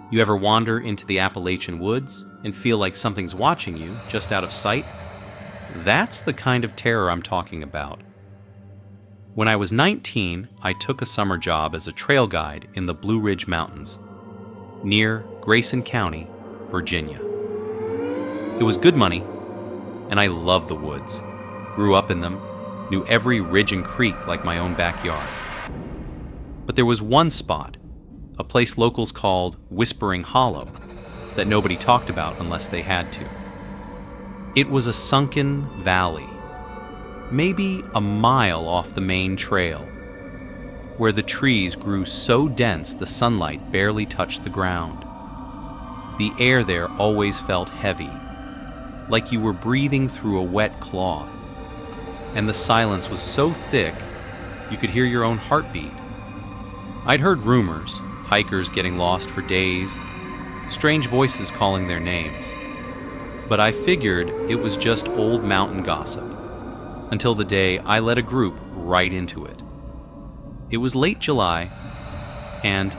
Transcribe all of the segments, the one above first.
You ever wander into the Appalachian woods and feel like something's watching you just out of sight? That's the kind of terror I'm talking about. When I was 19, I took a summer job as a trail guide in the Blue Ridge Mountains, near Grayson County, Virginia. It was good money, and I loved the woods. Grew up in them, knew every ridge and creek like my own backyard. But there was one spot, a place locals called Whispering Hollow, that nobody talked about unless they had to. It was a sunken valley, maybe a mile off the main trail, where the trees grew so dense the sunlight barely touched the ground. The air there always felt heavy, like you were breathing through a wet cloth, and the silence was so thick you could hear your own heartbeat. I'd heard rumors, hikers getting lost for days, strange voices calling their names, but I figured it was just old mountain gossip, until the day I led a group right into it. It was late July, and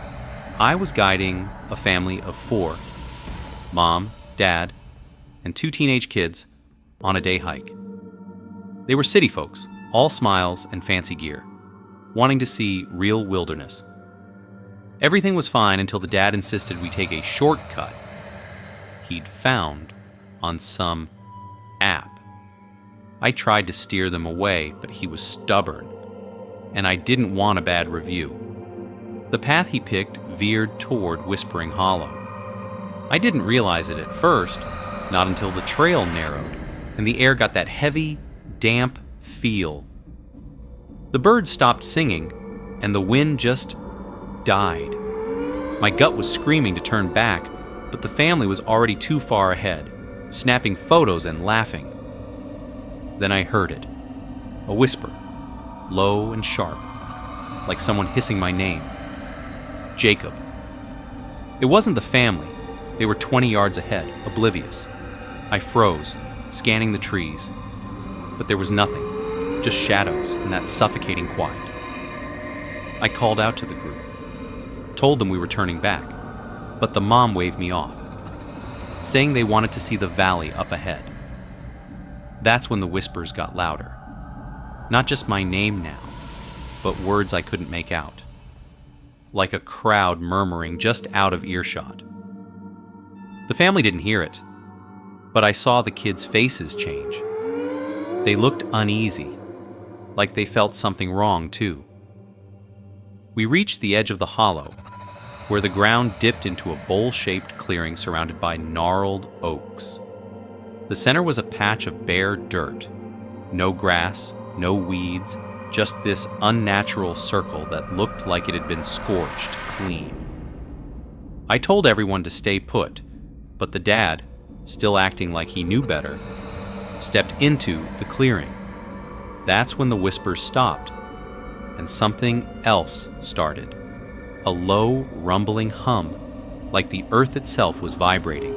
I was guiding a family of 4, mom, dad, and 2 teenage kids, on a day hike. They were city folks, all smiles and fancy gear, wanting to see real wilderness. Everything was fine until the dad insisted we take a shortcut he'd found on some app. I tried to steer them away, but he was stubborn, and I didn't want a bad review. The path he picked veered toward Whispering Hollow. I didn't realize it at first, not until the trail narrowed and the air got that heavy, damp feel. The birds stopped singing, and the wind just died. My gut was screaming to turn back, but the family was already too far ahead, snapping photos and laughing. Then I heard it, a whisper, low and sharp, like someone hissing my name. Jacob. It wasn't the family. They were 20 yards ahead, oblivious. I froze, scanning the trees, but there was nothing, just shadows and that suffocating quiet. I called out to the group, told them we were turning back, but the mom waved me off, saying they wanted to see the valley up ahead. That's when the whispers got louder. Not just my name now, but words I couldn't make out, like a crowd murmuring just out of earshot. The family didn't hear it, but I saw the kids' faces change. They looked uneasy, like they felt something wrong too. We reached the edge of the hollow, where the ground dipped into a bowl-shaped clearing surrounded by gnarled oaks. The center was a patch of bare dirt. No grass, no weeds, just this unnatural circle that looked like it had been scorched clean. I told everyone to stay put, but the dad, still acting like he knew better, stepped into the clearing. That's when the whispers stopped, and something else started. A low, rumbling hum, like the earth itself was vibrating.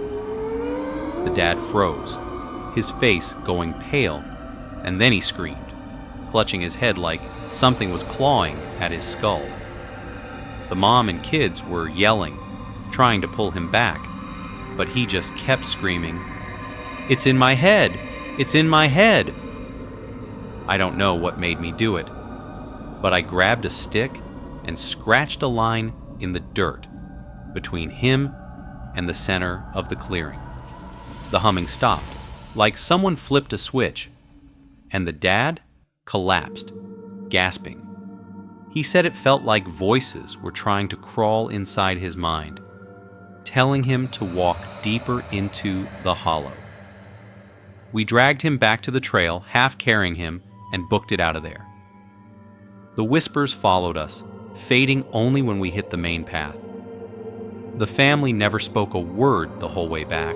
The dad froze, his face going pale, and then he screamed, clutching his head like something was clawing at his skull. The mom and kids were yelling, trying to pull him back, but he just kept screaming, "It's in my head! It's in my head!" I don't know what made me do it, but I grabbed a stick and scratched a line in the dirt between him and the center of the clearing. The humming stopped, like someone flipped a switch, and the dad collapsed, gasping. He said it felt like voices were trying to crawl inside his mind, telling him to walk deeper into the hollow. We dragged him back to the trail, half carrying him, and booked it out of there. The whispers followed us, fading only when we hit the main path. The family never spoke a word the whole way back,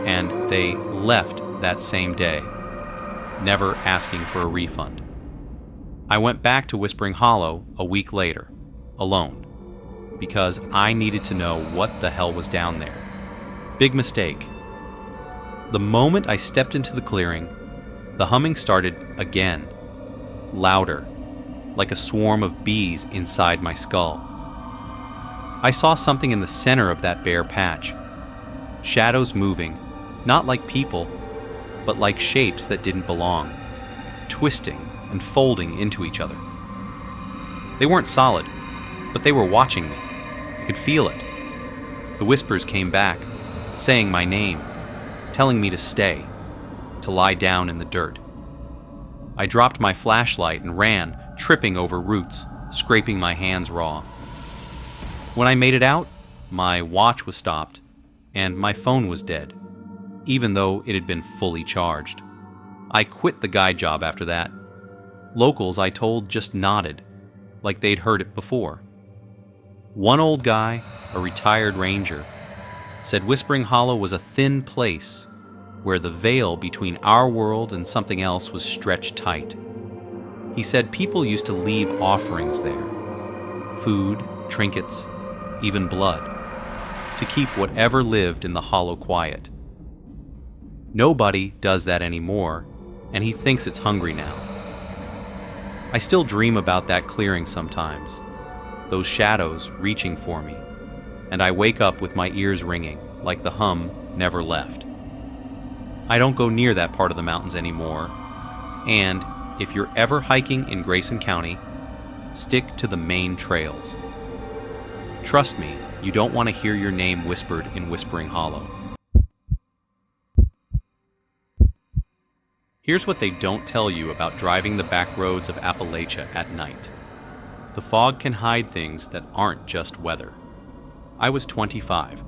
and they left that same day, never asking for a refund. I went back to Whispering Hollow a week later, alone, because I needed to know what the hell was down there. Big mistake. The moment I stepped into the clearing, the humming started again, louder, like a swarm of bees inside my skull. I saw something in the center of that bare patch. Shadows moving, not like people, but like shapes that didn't belong, twisting and folding into each other. They weren't solid, but they were watching me. I could feel it. The whispers came back, saying my name, telling me to stay, to lie down in the dirt. I dropped my flashlight and ran, tripping over roots, scraping my hands raw. When I made it out, my watch was stopped, and my phone was dead, even though it had been fully charged. I quit the guide job after that. Locals I told just nodded, like they'd heard it before. One old guy, a retired ranger, said Whispering Hollow was a thin place where the veil between our world and something else was stretched tight. He said people used to leave offerings there, food, trinkets, even blood, to keep whatever lived in the hollow quiet. Nobody does that anymore, and he thinks it's hungry now. I still dream about that clearing sometimes, those shadows reaching for me, and I wake up with my ears ringing like the hum never left. I don't go near that part of the mountains anymore, and if you're ever hiking in Grayson County, stick to the main trails. Trust me, you don't want to hear your name whispered in Whispering Hollow. Here's what they don't tell you about driving the back roads of Appalachia at night. The fog can hide things that aren't just weather. I was 25,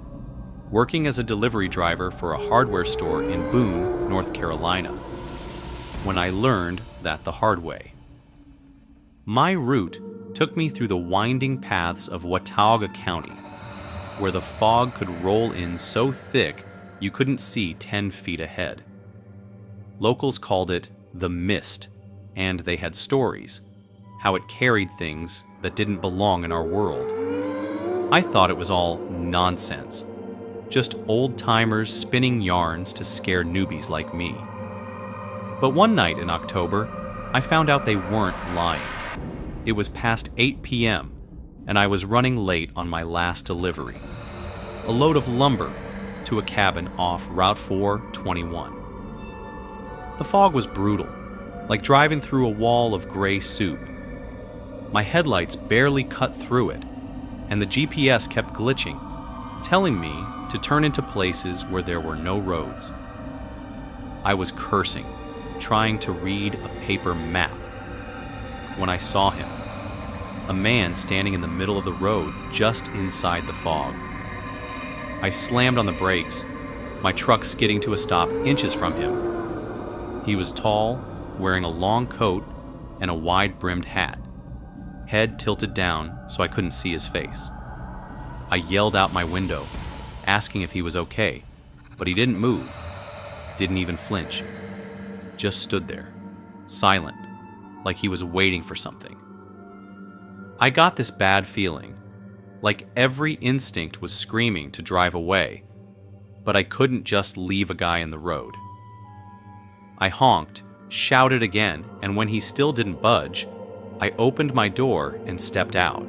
working as a delivery driver for a hardware store in Boone, North Carolina, when I learned that the hard way. My route took me through the winding paths of Watauga County, where the fog could roll in so thick you couldn't see 10 feet ahead. Locals called it the mist, and they had stories, how it carried things that didn't belong in our world. I thought it was all nonsense, just old-timers spinning yarns to scare newbies like me. But one night in October, I found out they weren't lying. It was past 8 p.m., and I was running late on my last delivery, a load of lumber to a cabin off Route 421. The fog was brutal, like driving through a wall of gray soup. My headlights barely cut through it, and the GPS kept glitching, telling me to turn into places where there were no roads. I was cursing, trying to read a paper map, when I saw him, a man standing in the middle of the road just inside the fog. I slammed on the brakes, my truck skidding to a stop inches from him. He was tall, wearing a long coat and a wide-brimmed hat, head tilted down so I couldn't see his face. I yelled out my window, asking if he was okay, but he didn't move, didn't even flinch, just stood there, silent, like he was waiting for something. I got this bad feeling, like every instinct was screaming to drive away, but I couldn't just leave a guy in the road. I honked, shouted again, and when he still didn't budge, I opened my door and stepped out.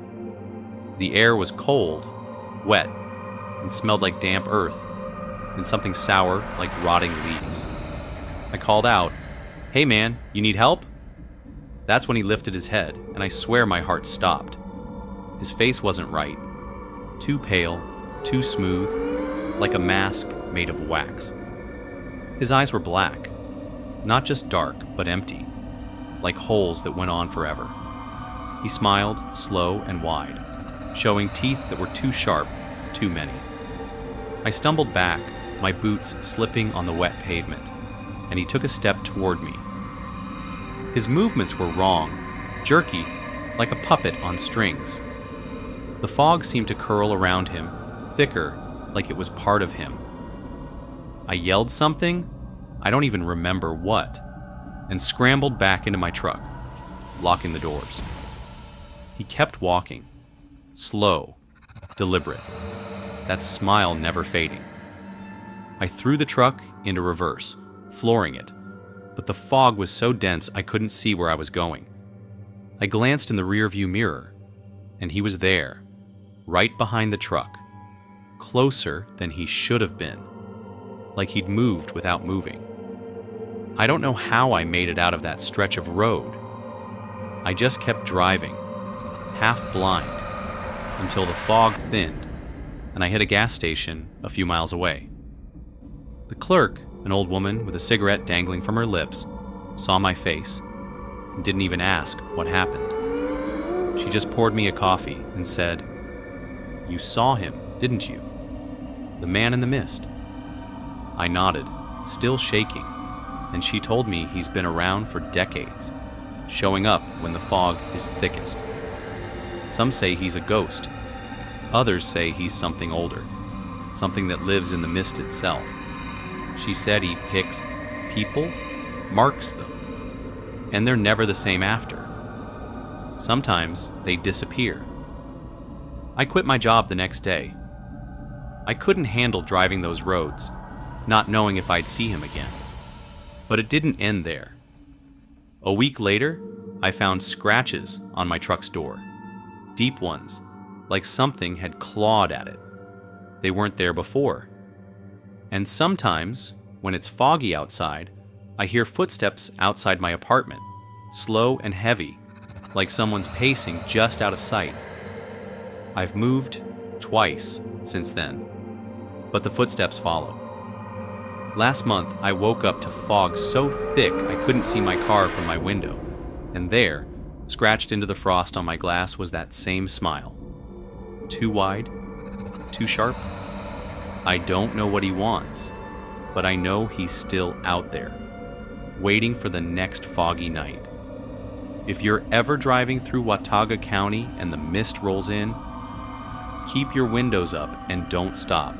The air was cold, wet, and smelled like damp earth, and something sour like rotting leaves. I called out, "Hey man, you need help?" That's when he lifted his head, and I swear my heart stopped. His face wasn't right. Too pale, too smooth, like a mask made of wax. His eyes were black, not just dark, but empty, like holes that went on forever. He smiled, slow and wide, showing teeth that were too sharp, too many. I stumbled back, my boots slipping on the wet pavement, and he took a step toward me. His movements were wrong, jerky, like a puppet on strings. The fog seemed to curl around him, thicker, like it was part of him. I yelled something, I don't even remember what, and scrambled back into my truck, locking the doors. He kept walking, slow, deliberate, that smile never fading. I threw the truck into reverse, flooring it, but the fog was so dense I couldn't see where I was going. I glanced in the rearview mirror, and he was there, right behind the truck, closer than he should have been, like he'd moved without moving. I don't know how I made it out of that stretch of road. I just kept driving, half blind, until the fog thinned and I hit a gas station a few miles away. The clerk, an old woman with a cigarette dangling from her lips, saw my face and didn't even ask what happened. She just poured me a coffee and said, "You saw him, didn't you? The man in the mist." I nodded, still shaking, and she told me he's been around for decades, showing up when the fog is thickest. Some say he's a ghost. Others say he's something older, something that lives in the mist itself. She said he picks people, marks them, and they're never the same after. Sometimes they disappear. I quit my job the next day. I couldn't handle driving those roads, not knowing if I'd see him again. But it didn't end there. A week later, I found scratches on my truck's door. Deep ones, like something had clawed at it. They weren't there before. And sometimes, when it's foggy outside, I hear footsteps outside my apartment, slow and heavy, like someone's pacing just out of sight. I've moved twice since then, but the footsteps follow. Last month, I woke up to fog so thick I couldn't see my car from my window, and there, scratched into the frost on my glass, was that same smile. Too wide? Too sharp? I don't know what he wants, but I know he's still out there, waiting for the next foggy night. If you're ever driving through Watauga County and the mist rolls in, keep your windows up and don't stop,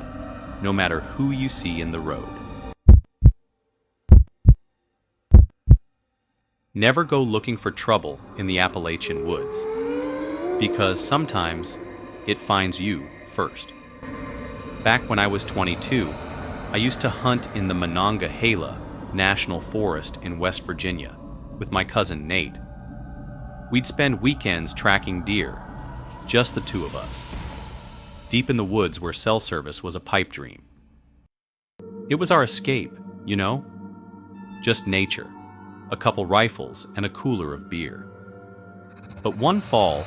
no matter who you see in the road. Never go looking for trouble in the Appalachian woods, because sometimes it finds you first. Back when I was 22, I used to hunt in the Monongahela National Forest in West Virginia with my cousin Nate. We'd spend weekends tracking deer, just the two of us, deep in the woods where cell service was a pipe dream. It was our escape, you know? Just nature, a couple rifles, and a cooler of beer. But one fall,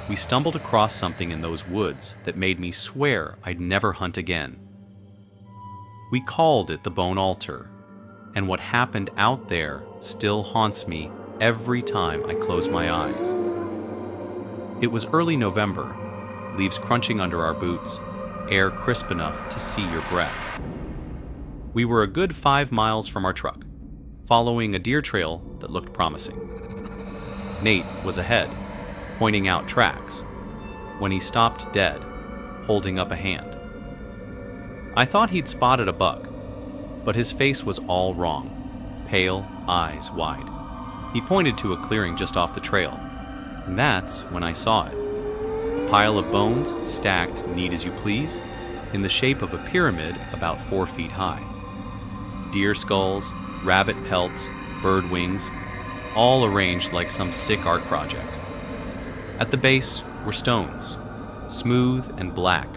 we stumbled across something in those woods that made me swear I'd never hunt again. We called it the Bone Altar, and what happened out there still haunts me every time I close my eyes. It was early November, leaves crunching under our boots, air crisp enough to see your breath. We were a good 5 miles from our truck, following a deer trail that looked promising. Nate was ahead, pointing out tracks, when he stopped dead, holding up a hand. I thought he'd spotted a buck, but his face was all wrong, pale, eyes wide. He pointed to a clearing just off the trail, and that's when I saw it. A pile of bones stacked neat as you please, in the shape of a pyramid about 4 feet high. Deer skulls, rabbit pelts, bird wings, all arranged like some sick art project. At the base were stones, smooth and black,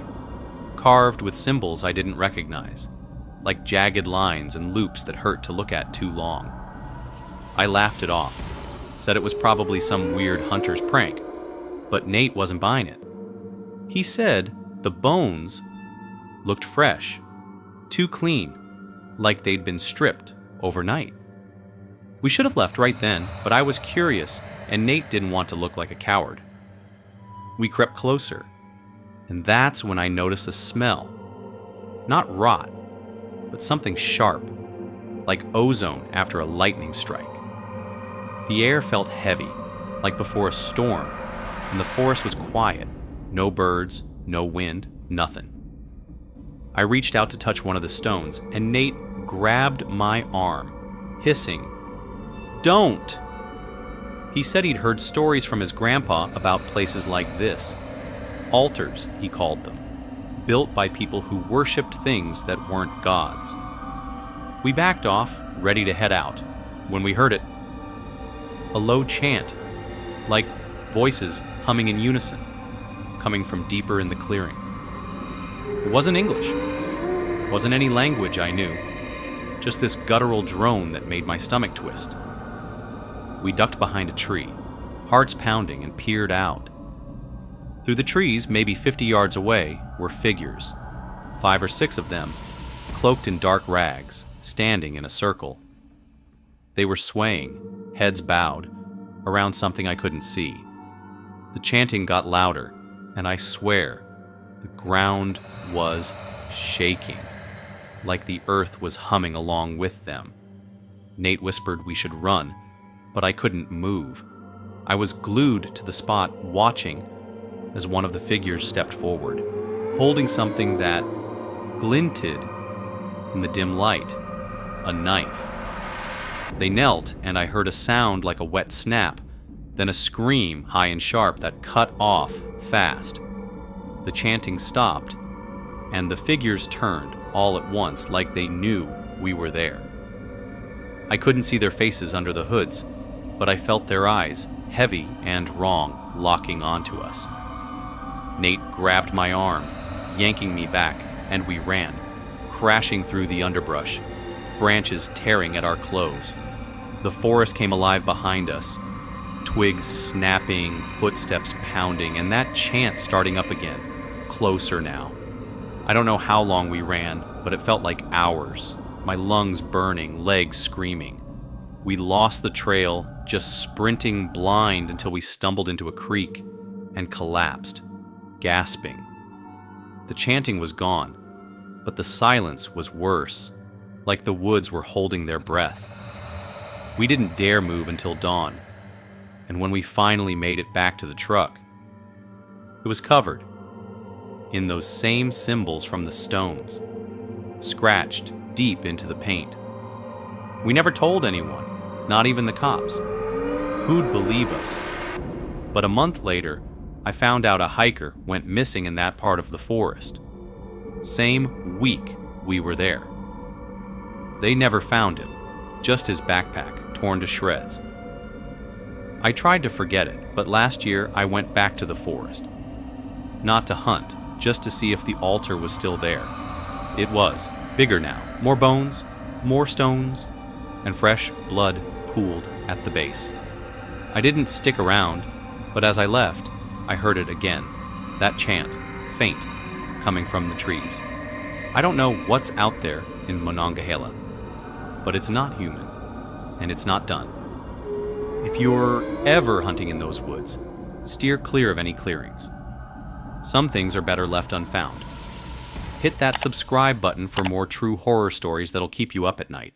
carved with symbols I didn't recognize, like jagged lines and loops that hurt to look at too long. I laughed it off, said it was probably some weird hunter's prank, but Nate wasn't buying it. He said the bones looked fresh, too clean, like they'd been stripped overnight. We should have left right then, but I was curious, and Nate didn't want to look like a coward. We crept closer, and that's when I noticed a smell. Not rot, but something sharp, like ozone after a lightning strike. The air felt heavy, like before a storm, and the forest was quiet. No birds, no wind, nothing. I reached out to touch one of the stones, and Nate grabbed my arm, hissing, "Don't!" He said he'd heard stories from his grandpa about places like this. Altars, he called them, built by people who worshipped things that weren't gods. We backed off, ready to head out, when we heard it. A low chant, like voices humming in unison. coming from deeper in the clearing. It wasn't English. It wasn't any language I knew. Just this guttural drone that made my stomach twist. We ducked behind a tree, hearts pounding, and peered out. Through the trees, maybe 50 yards away, were figures, 5 or 6 of them, cloaked in dark rags, standing in a circle. They were swaying, heads bowed, around something I couldn't see. The chanting got louder, and I swear, the ground was shaking, like the earth was humming along with them. Nate whispered we should run, but I couldn't move. I was glued to the spot, watching as one of the figures stepped forward, holding something that glinted in the dim light, a knife. They knelt, and I heard a sound like a wet snap, then a scream, high and sharp, that cut off fast. The chanting stopped, and the figures turned all at once, like they knew we were there. I couldn't see their faces under the hoods, but I felt their eyes, heavy and wrong, locking onto us. Nate grabbed my arm, yanking me back, and we ran, crashing through the underbrush, branches tearing at our clothes. The forest came alive behind us, twigs snapping, footsteps pounding, and that chant starting up again, closer now. I don't know how long we ran, but it felt like hours, my lungs burning, legs screaming. We lost the trail, just sprinting blind until we stumbled into a creek and collapsed, gasping. The chanting was gone, but the silence was worse, like the woods were holding their breath. We didn't dare move until dawn, and when we finally made it back to the truck, it was covered in those same symbols from the stones, scratched deep into the paint. We never told anyone, not even the cops. Who'd believe us? But a month later, I found out a hiker went missing in that part of the forest. Same week we were there. They never found him, just his backpack torn to shreds. I tried to forget it, but last year I went back to the forest. Not to hunt, just to see if the altar was still there. It was, bigger now, more bones, more stones, and fresh blood pooled at the base. I didn't stick around, but as I left, I heard it again, that chant, faint, coming from the trees. I don't know what's out there in Monongahela, but it's not human, and it's not done. If you're ever hunting in those woods, steer clear of any clearings. Some things are better left unfound. Hit that subscribe button for more true horror stories that'll keep you up at night.